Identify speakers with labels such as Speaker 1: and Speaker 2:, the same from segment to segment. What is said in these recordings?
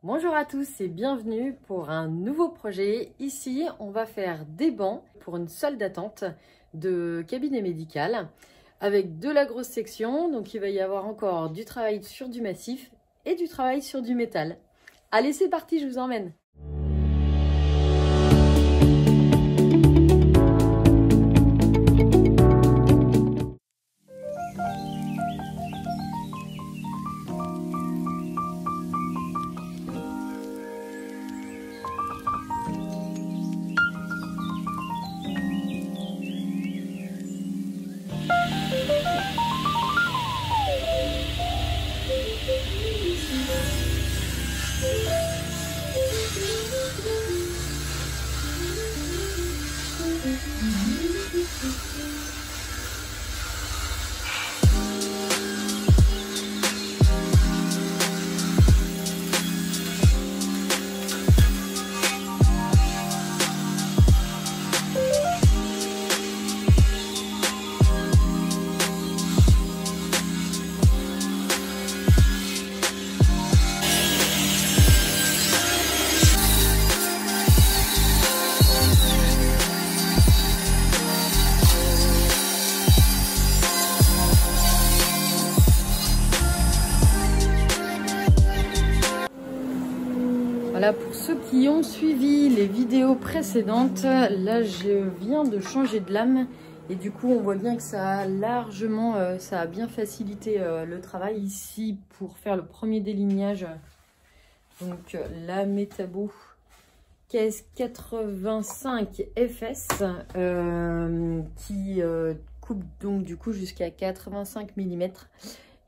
Speaker 1: Bonjour à tous et bienvenue pour un nouveau projet. Ici, on va faire des bancs pour une salle d'attente de cabinet médical avec de la grosse section. Donc, il va y avoir encore du travail sur du massif et du travail sur du métal. Allez, c'est parti, je vous emmène. Voilà, pour ceux qui ont suivi les vidéos précédentes, là je viens de changer de lame et du coup on voit bien que ça a largement, ça a bien facilité le travail ici pour faire le premier délignage. Donc la Metabo KS85 FS qui coupe donc du coup jusqu'à 85 mm.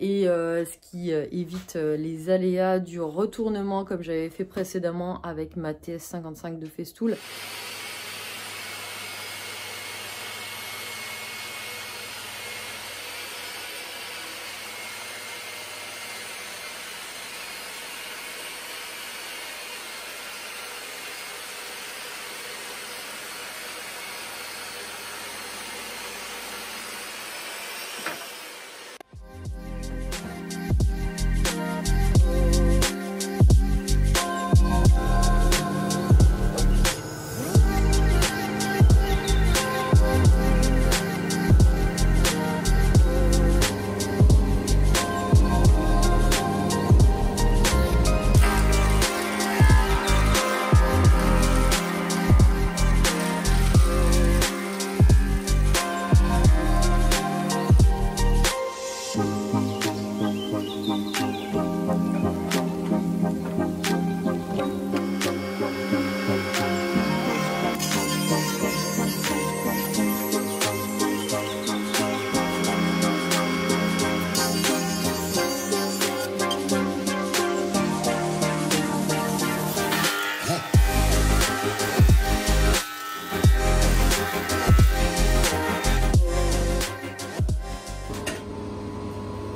Speaker 1: Et ce qui évite les aléas du retournement comme j'avais fait précédemment avec ma TS55 de Festool.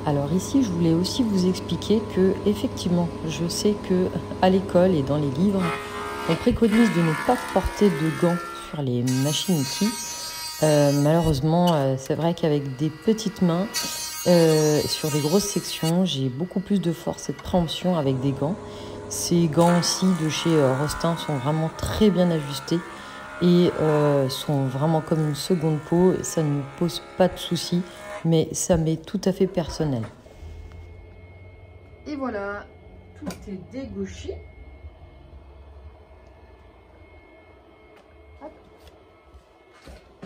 Speaker 1: Alors ici, je voulais aussi vous expliquer que, effectivement, je sais que à l'école et dans les livres, on préconise de ne pas porter de gants sur les machines-outils. Malheureusement, c'est vrai qu'avec des petites mains, sur des grosses sections, j'ai beaucoup plus de force et de préhension avec des gants. Ces gants aussi de chez Rostin sont vraiment très bien ajustés et sont vraiment comme une seconde peau. Ça ne me pose pas de soucis. Mais ça m'est tout à fait personnel. Et voilà, tout est dégauché. Hop.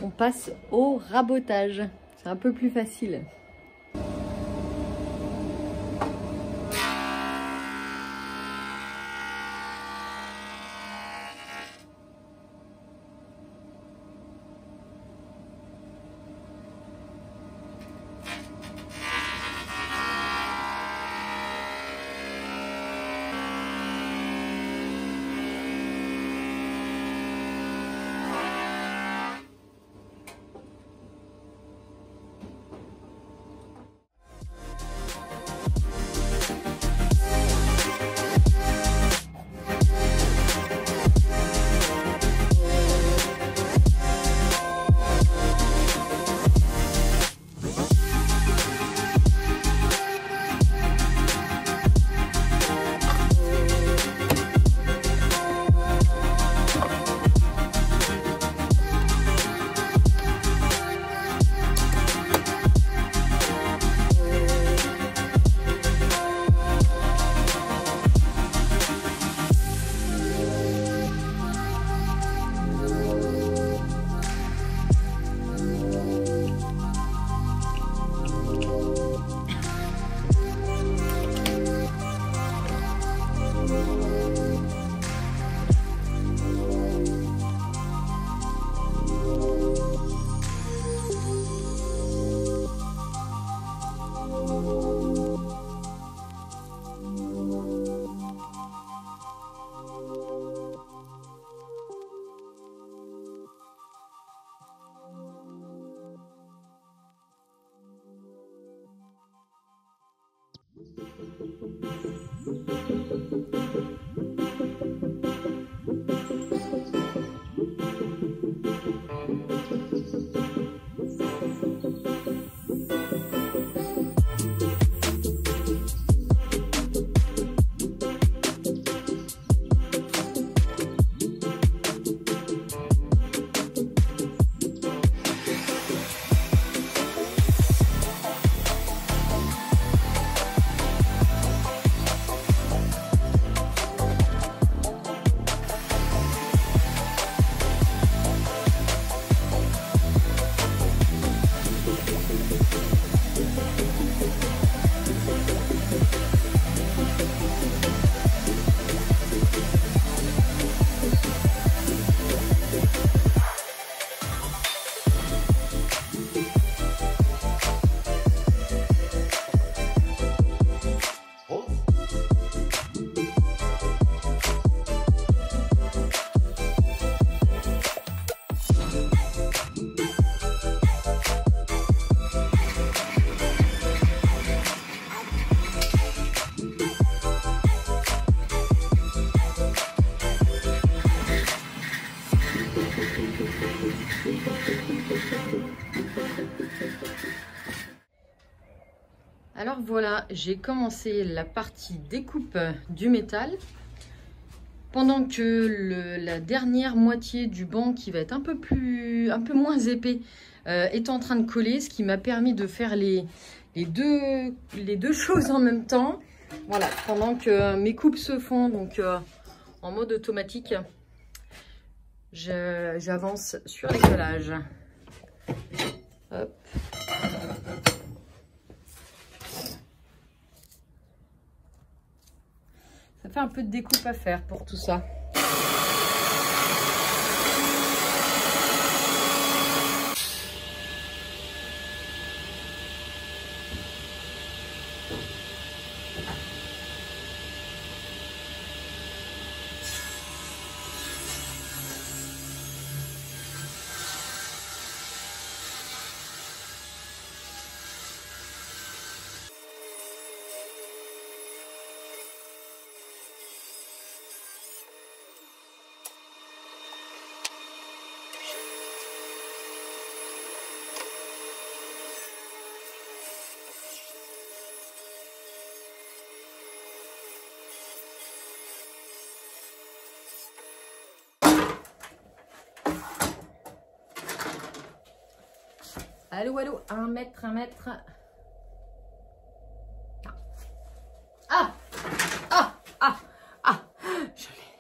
Speaker 1: On passe au rabotage. C'est un peu plus facile. Alors voilà, j'ai commencé la partie découpe du métal. Pendant que la dernière moitié du banc, qui va être un peu moins épais, est en train de coller, ce qui m'a permis de faire les deux choses en même temps. Voilà, pendant que mes coupes se font donc en mode automatique, j'avance sur les collages. Hop. Ça fait un peu de découpe à faire pour tout ça. Allô, allô, 1 mètre, 1 mètre. Ah, ah, ah, ah, je l'ai.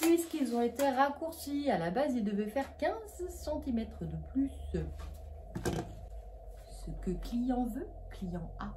Speaker 1: Puisqu'ils ont été raccourcis, à la base, ils devaient faire 15 cm de plus. Ce que client veut, client a.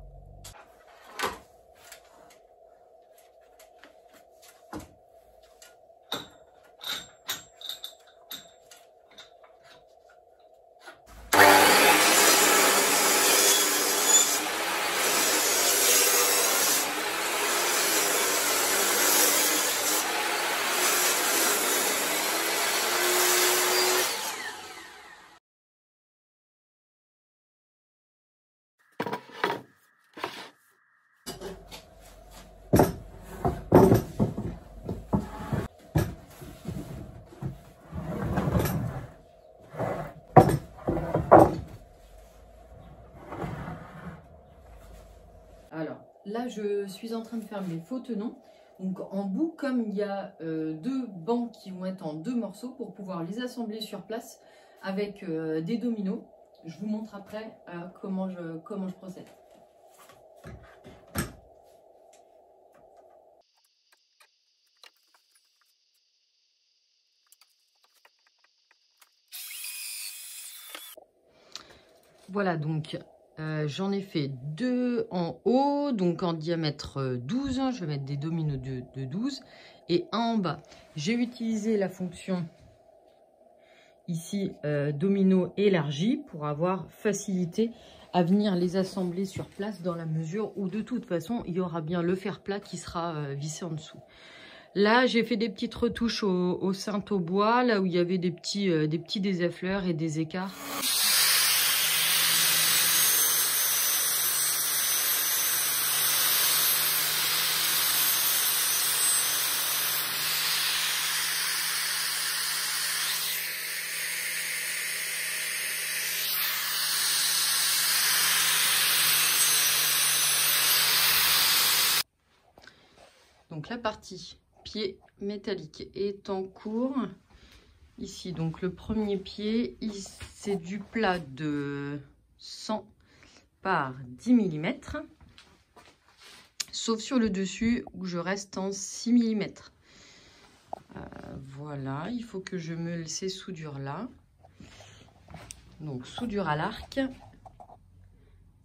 Speaker 1: Alors, là, je suis en train de faire mes faux tenons. Donc, en bout, comme il y a deux bancs qui vont être en 2 morceaux pour pouvoir les assembler sur place avec des dominos, je vous montre après comment je procède. Voilà, donc J'en ai fait 2 en haut, donc en diamètre 12. Je vais mettre des dominos de 12 et un en bas. J'ai utilisé la fonction ici domino élargi pour avoir facilité à venir les assembler sur place dans la mesure où de toute façon il y aura bien le fer plat qui sera vissé en dessous. Là j'ai fait des petites retouches au cintre au bois, là où il y avait des petits désaffleurs et des écarts. Donc la partie pied métallique est en cours. Ici, donc le premier pied, c'est du plat de 100 par 10 mm. Sauf sur le dessus où je reste en 6 mm. Voilà, il faut que je meule ces soudures là. Donc soudure à l'arc.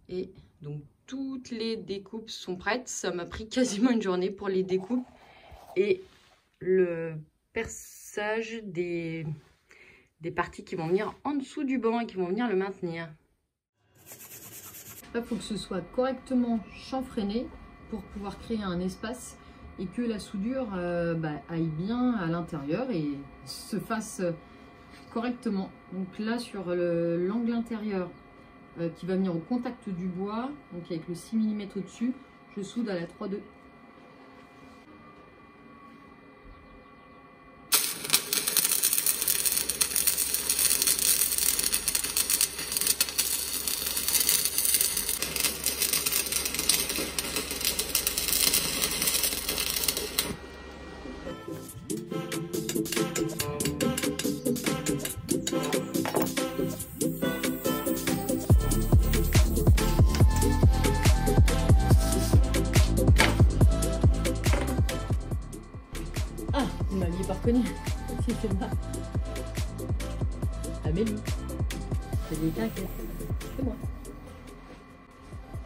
Speaker 1: Et donc toutes les découpes sont prêtes. Ça m'a pris quasiment une journée pour les découpes. Et le perçage des parties qui vont venir en dessous du banc et qui vont venir le maintenir. Là, il faut que ce soit correctement chanfreiné pour pouvoir créer un espace et que la soudure aille bien à l'intérieur et se fasse correctement. Donc là, sur l'angle intérieur qui va venir au contact du bois, donc avec le 6 mm au-dessus, je soude à la 3/2. Ah, vous m'aviez pas reconnu. C'était là. Amélie. C'est des t'inquiète. C'est moi.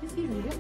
Speaker 1: Si, je vous jure.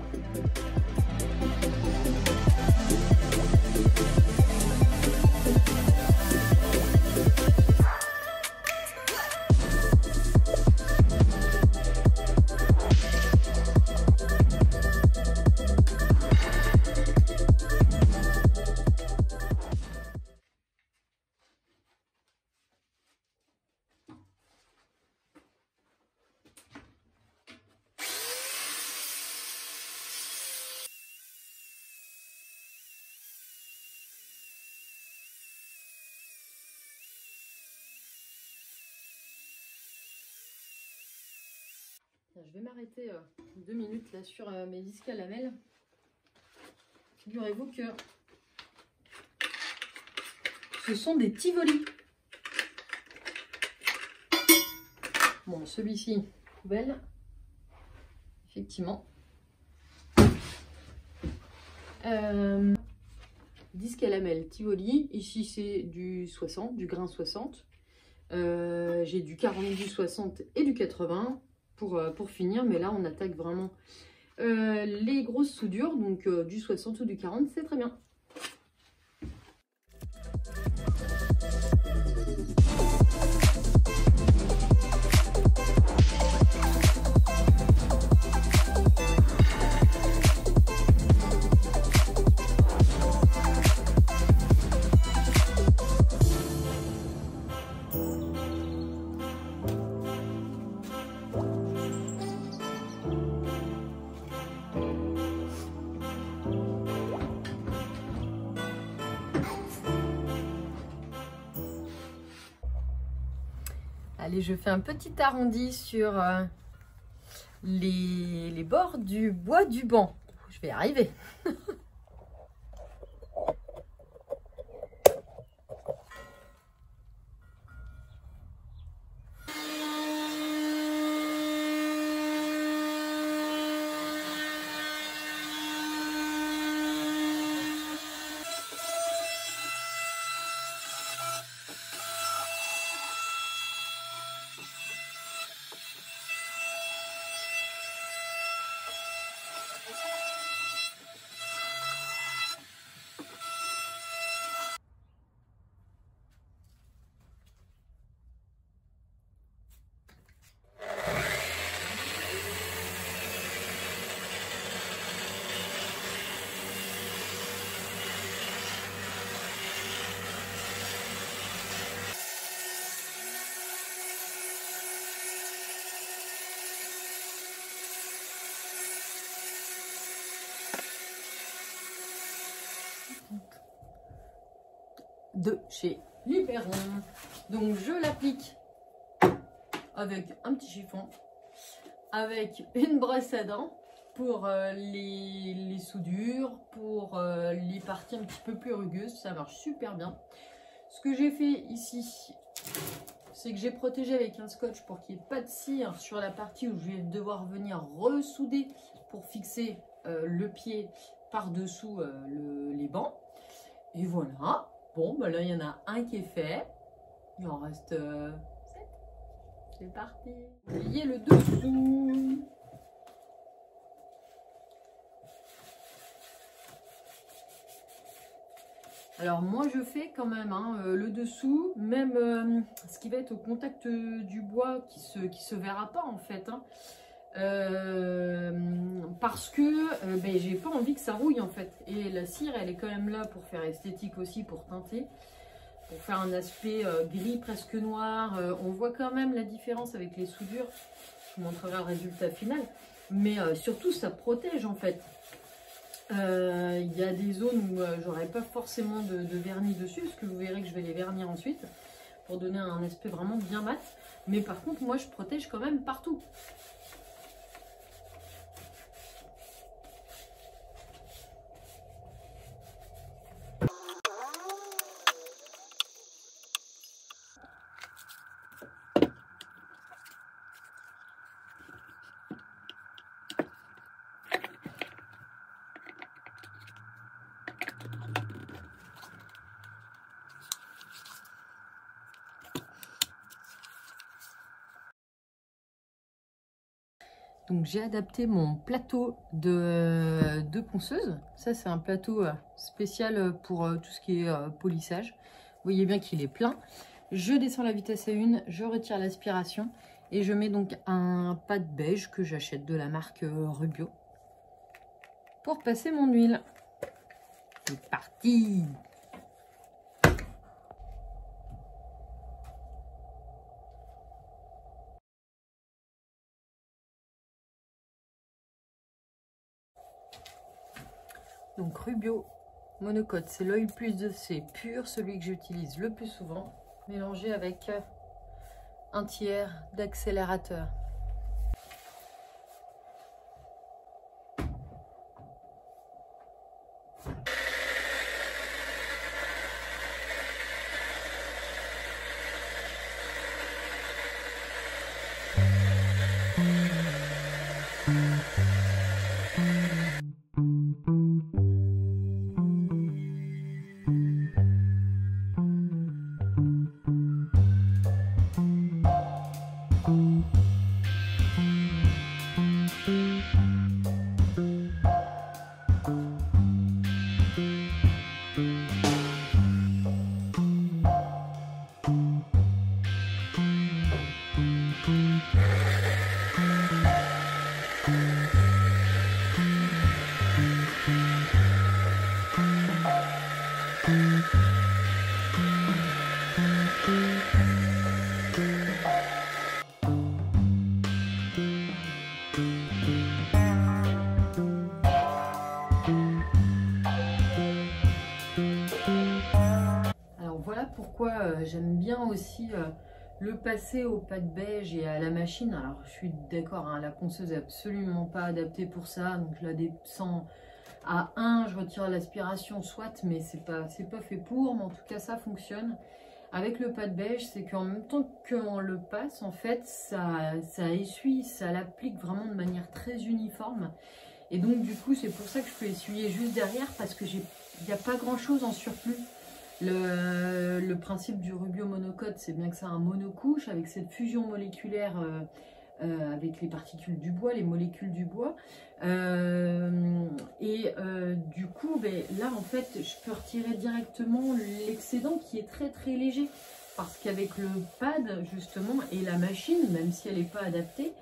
Speaker 1: Je vais m'arrêter 2 minutes là sur mes disques à lamelles. Figurez-vous que ce sont des Tivoli. Bon, celui-ci, poubelle, effectivement. Disque à lamelles Tivoli. Ici, c'est du 60, du grain 60. J'ai du 40, du 60 et du 80 pour finir. Mais là, on attaque vraiment les grosses soudures. Donc, du 60 ou du 40, c'est très bien. Allez, je fais un petit arrondi sur les bords du bois du banc. Je vais y arriver. de chez Libéron. Donc je l'applique avec un petit chiffon, avec une brosse à dents pour les soudures, pour les parties un petit peu plus rugueuses. Ça marche super bien. Ce que j'ai fait ici, c'est que j'ai protégé avec un scotch pour qu'il n'y ait pas de cire sur la partie où je vais devoir venir ressouder pour fixer le pied par-dessous les bancs. Et voilà. Bon, bah là, il y en a un qui est fait. Il en reste 7. C'est parti. Plier le dessous. Alors moi je fais quand même le dessous, même ce qui va être au contact du bois qui se verra pas en fait. Parce que ben, j'ai pas envie que ça rouille en fait. Et la cire elle est quand même là pour faire esthétique aussi, pour teinter. Pour faire un aspect gris presque noir. On voit quand même la différence avec les soudures. Je vous montrerai le résultat final. Mais surtout ça protège en fait. Il y a des zones où j'aurais pas forcément de vernis dessus, parce que vous verrez que je vais les vernir ensuite pour donner un aspect vraiment bien mat. Mais par contre, moi je protège quand même partout. Donc j'ai adapté mon plateau de ponceuse. Ça c'est un plateau spécial pour tout ce qui est polissage. Vous voyez bien qu'il est plein. Je descends la vitesse à 1, je retire l'aspiration et je mets donc un pad beige que j'achète de la marque Rubio pour passer mon huile. C'est parti! Donc Rubio monocote, c'est l'oil plus de C pur, celui que j'utilise le plus souvent, mélangé avec un tiers d'accélérateur. Pourquoi j'aime bien aussi le passer au pad beige et à la machine. Alors je suis d'accord, hein, la ponceuse est absolument pas adaptée pour ça, donc je la descends à 1, je retire l'aspiration soit, mais c'est pas fait pour, mais en tout cas ça fonctionne. Avec le pad beige, c'est qu'en même temps qu'on le passe, en fait ça essuie, ça l'applique vraiment de manière très uniforme. Et donc du coup c'est pour ça que je peux essuyer juste derrière, parce que il n'y a pas grand chose en surplus. Le principe du Rubio monocote, c'est bien que ça a un monocouche avec cette fusion moléculaire avec les particules du bois, les molécules du bois. Du coup, ben, là en fait, je peux retirer directement l'excédent qui est très très léger. Parce qu'avec le pad justement et la machine, même si elle n'est pas adaptée,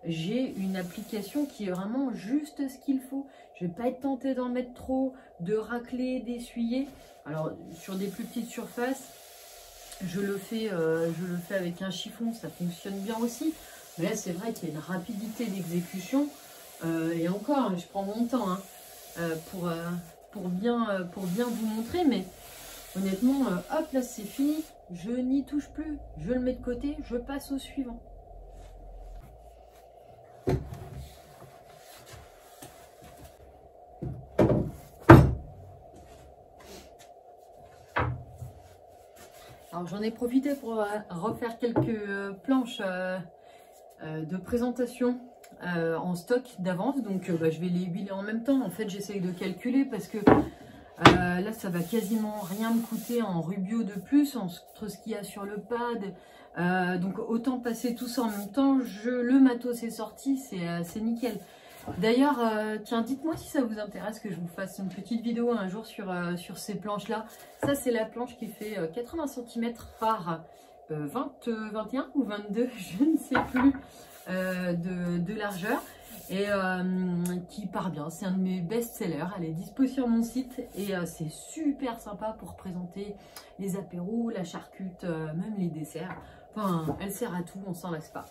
Speaker 1: j'ai une application qui est vraiment juste ce qu'il faut. Je ne vais pas être tentée d'en mettre trop, de racler, d'essuyer. Alors sur des plus petites surfaces, je le fais avec un chiffon, ça fonctionne bien aussi. Mais là c'est vrai qu'il y a une rapidité d'exécution. Et encore, je prends mon temps pour bien vous montrer, mais honnêtement, hop, là c'est fini, je n'y touche plus, je le mets de côté, je passe au suivant. Alors j'en ai profité pour refaire quelques planches de présentation en stock d'avance, donc je vais les huiler en même temps. En fait j'essaye de calculer parce que là ça va quasiment rien me coûter en rubio de plus entre ce qu'il y a sur le pad, donc autant passer tout ça en même temps. Le matos est sorti, c'est nickel. D'ailleurs, tiens, dites-moi si ça vous intéresse que je vous fasse une petite vidéo un jour sur ces planches-là. Ça, c'est la planche qui fait 80 cm par 21 ou 22, je ne sais plus, de largeur. Et qui part bien. C'est un de mes best-sellers. Elle est dispo sur mon site. Et c'est super sympa pour présenter les apéros, la charcute, même les desserts. Enfin, elle sert à tout, on s'en lasse pas.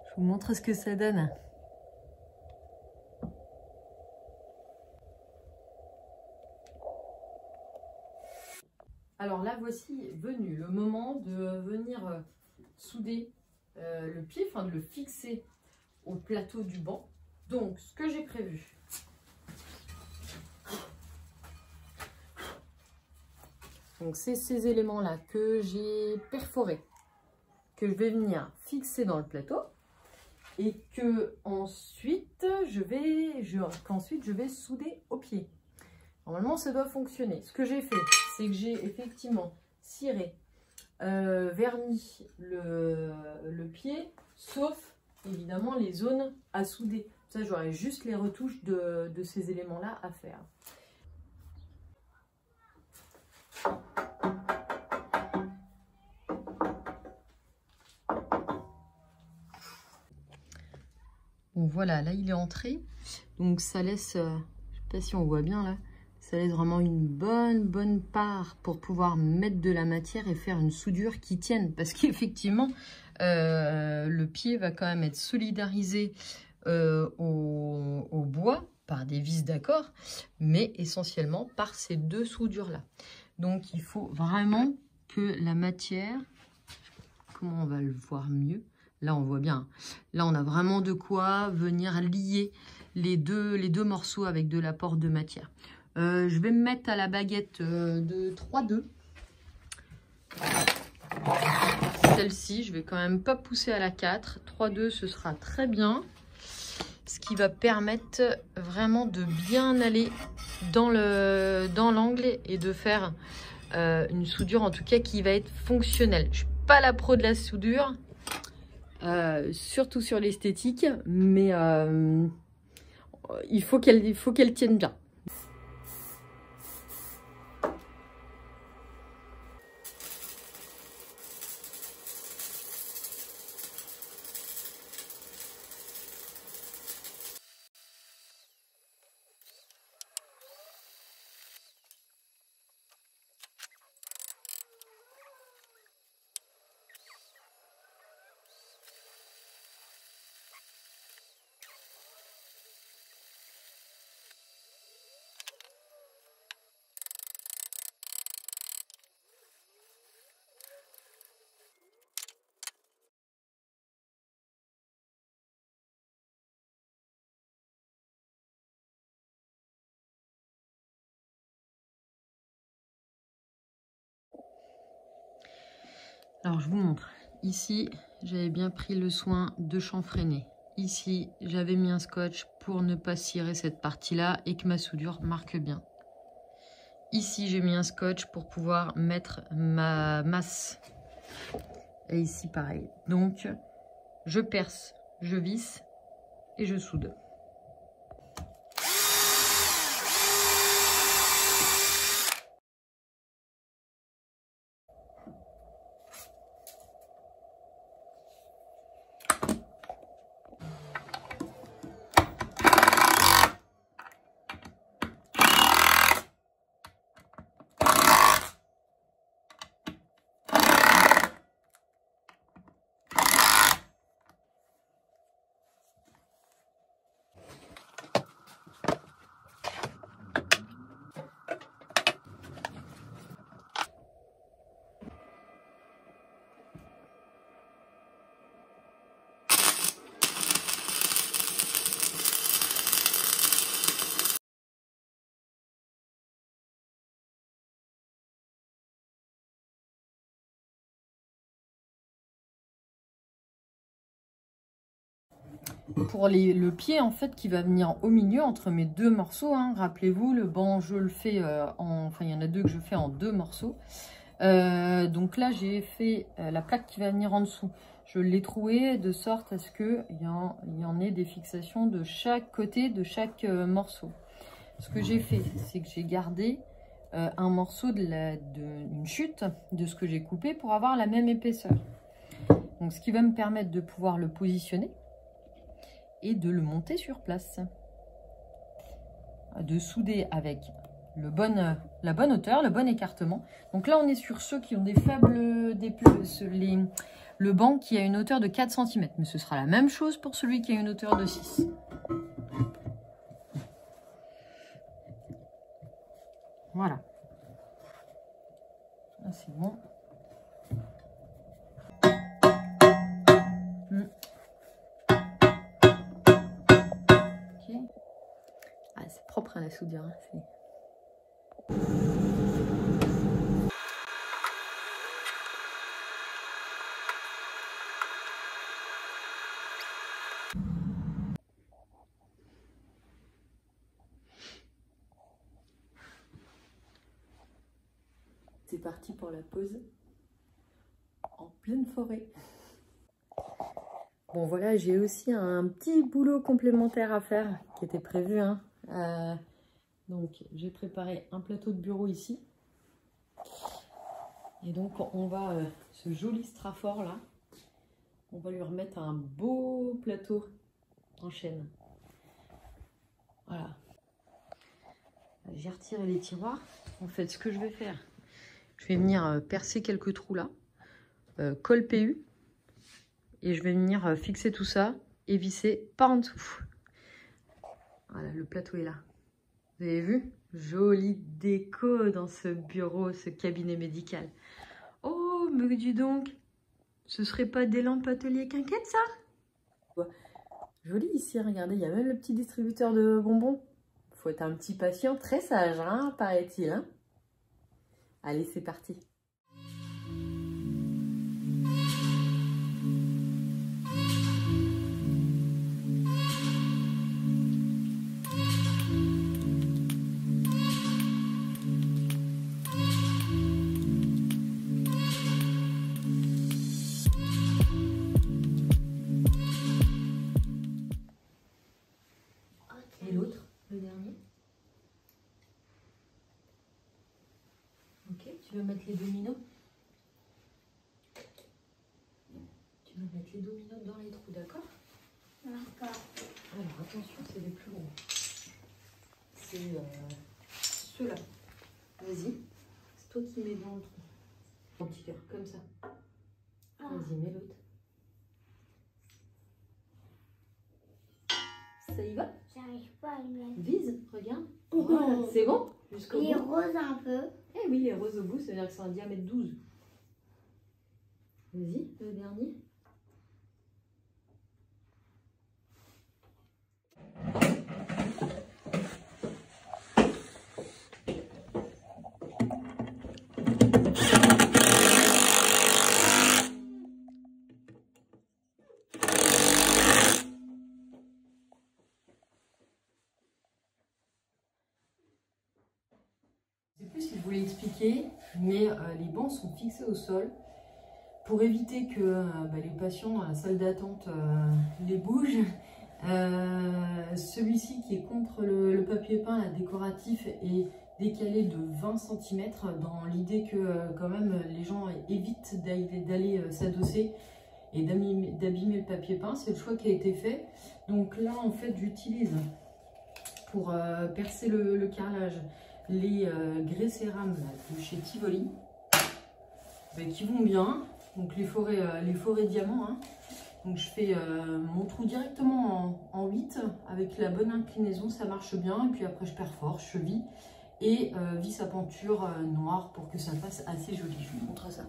Speaker 1: Je vous montre ce que ça donne. Alors là, voici venu le moment de venir souder le pied, enfin de le fixer au plateau du banc. Donc, ce que j'ai prévu, donc c'est ces éléments-là que j'ai perforés, que je vais venir fixer dans le plateau et que ensuite je vais souder au pied. Normalement, ça doit fonctionner. Ce que j'ai fait, c'est que j'ai effectivement ciré, verni le pied, sauf évidemment les zones à souder. Ça, j'aurai juste les retouches de ces éléments-là à faire. Bon, voilà, là il est entré. Donc ça laisse, je ne sais pas si on voit bien là, ça laisse vraiment une bonne part pour pouvoir mettre de la matière et faire une soudure qui tienne. Parce qu'effectivement, le pied va quand même être solidarisé au bois par des vis d'accord, mais essentiellement par ces deux soudures-là. Donc il faut vraiment que la matière, comment on va le voir mieux? Là, on voit bien. Là, on a vraiment de quoi venir lier les deux morceaux avec de l'apport de matière. Je vais me mettre à la baguette de 3-2. Celle-ci, je vais quand même pas pousser à la 4. 3-2, ce sera très bien. Ce qui va permettre vraiment de bien aller dans l'angle et de faire une soudure, en tout cas, qui va être fonctionnelle. Je suis pas la pro de la soudure. Surtout sur l'esthétique, mais il faut qu'elle tienne bien. Alors, je vous montre. Ici, j'avais bien pris le soin de chanfreiner. Ici, j'avais mis un scotch pour ne pas cirer cette partie-là et que ma soudure marque bien. Ici, j'ai mis un scotch pour pouvoir mettre ma masse. Et ici, pareil. Donc, je perce, je visse et je soude. pour le pied en fait qui va venir au milieu entre mes deux morceaux. Hein. Rappelez-vous, le banc, je le fais enfin, il y en a deux que je fais en deux morceaux. Donc là, j'ai fait la plaque qui va venir en dessous. Je l'ai trouée de sorte à ce qu'il y en ait des fixations de chaque côté de chaque morceau. Ce que j'ai fait, c'est que j'ai gardé un morceau d'une chute de ce que j'ai coupé pour avoir la même épaisseur. Donc, ce qui va me permettre de pouvoir le positionner et de le monter sur place. De souder avec la bonne hauteur, le bon écartement. Donc là, on est sur ceux qui ont des faibles... le banc qui a une hauteur de 4 cm. Mais ce sera la même chose pour celui qui a une hauteur de 6. Voilà. C'est bon. Okay. Ah, c'est propre hein, la soudure. Hein, c'est parti pour la pause en pleine forêt. Bon voilà, j'ai aussi un petit boulot complémentaire à faire qui était prévu. Hein. Donc j'ai préparé un plateau de bureau ici. Et donc on va, ce joli strafort là, on va lui remettre un beau plateau en chêne. Voilà. J'ai retiré les tiroirs. En fait, ce que je vais faire, je vais venir percer quelques trous là, colle PU, et je vais venir fixer tout ça et visser par en dessous. Voilà, le plateau est là. Vous avez vu? Jolie déco dans ce bureau, ce cabinet médical. Oh, mais dis donc, ce serait pas des lampes atelier Quinquette ça? Joli ici, regardez, il y a même le petit distributeur de bonbons. Faut être un petit patient très sage, hein, paraît-il. Hein. Allez, c'est parti. Et l'autre, le dernier. Ok, tu veux mettre les dominos? Tu vas mettre les dominos dans les trous, d'accord?
Speaker 2: D'accord.
Speaker 1: Alors attention, c'est les plus gros. C'est ceux-là. Vas-y, c'est toi qui mets dans le trou. Ton petit cœur, comme ça. Vas-y, mets l'autre. Ça y va?
Speaker 2: J'arrive pas à le mettre.
Speaker 1: Vise, regarde. Voilà, c'est bon? Jusqu'au bout.
Speaker 2: Il est rose un peu.
Speaker 1: Eh oui, il est rose au bout, ça veut dire que c'est un diamètre 12. Vas-y, le dernier. Je ne sais plus si je vous l'ai expliqué, mais les bancs sont fixés au sol pour éviter que les patients dans la salle d'attente les bougent. Celui-ci qui est contre le papier peint, la décoratif, est décalé de 20 cm dans l'idée que quand même les gens évitent d'aller s'adosser et d'abîmer le papier peint. C'est le choix qui a été fait. Donc là en fait j'utilise pour percer le carrelage les grès cérame de chez Tivoli qui vont bien. Donc les forêts diamants. Hein. Donc je fais mon trou directement en 8 avec la bonne inclinaison, ça marche bien. Et puis après je perfore, je cheville et vis à penture noire pour que ça fasse assez joli. Je vous montre ça.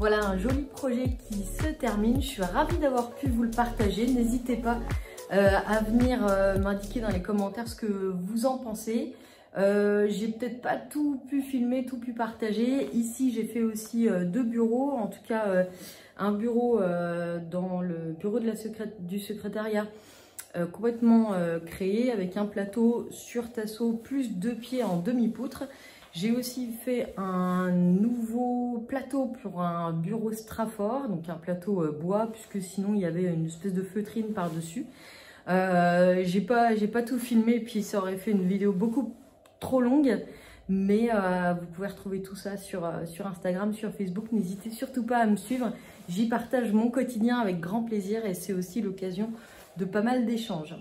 Speaker 1: Voilà un joli projet qui se termine. Je suis ravie d'avoir pu vous le partager. N'hésitez pas à venir m'indiquer dans les commentaires ce que vous en pensez. J'ai peut-être pas tout pu filmer, tout pu partager. Ici, j'ai fait aussi 2 bureaux. En tout cas, un bureau dans le bureau de du secrétariat complètement créé avec un plateau sur tasseau plus 2 pieds en demi-poutre. J'ai aussi fait un nouveau plateau pour un bureau Straford, donc un plateau bois, puisque sinon il y avait une espèce de feutrine par-dessus. J'ai pas tout filmé, puis ça aurait fait une vidéo beaucoup trop longue, mais vous pouvez retrouver tout ça sur Instagram, sur Facebook. N'hésitez surtout pas à me suivre, j'y partage mon quotidien avec grand plaisir et c'est aussi l'occasion de pas mal d'échanges.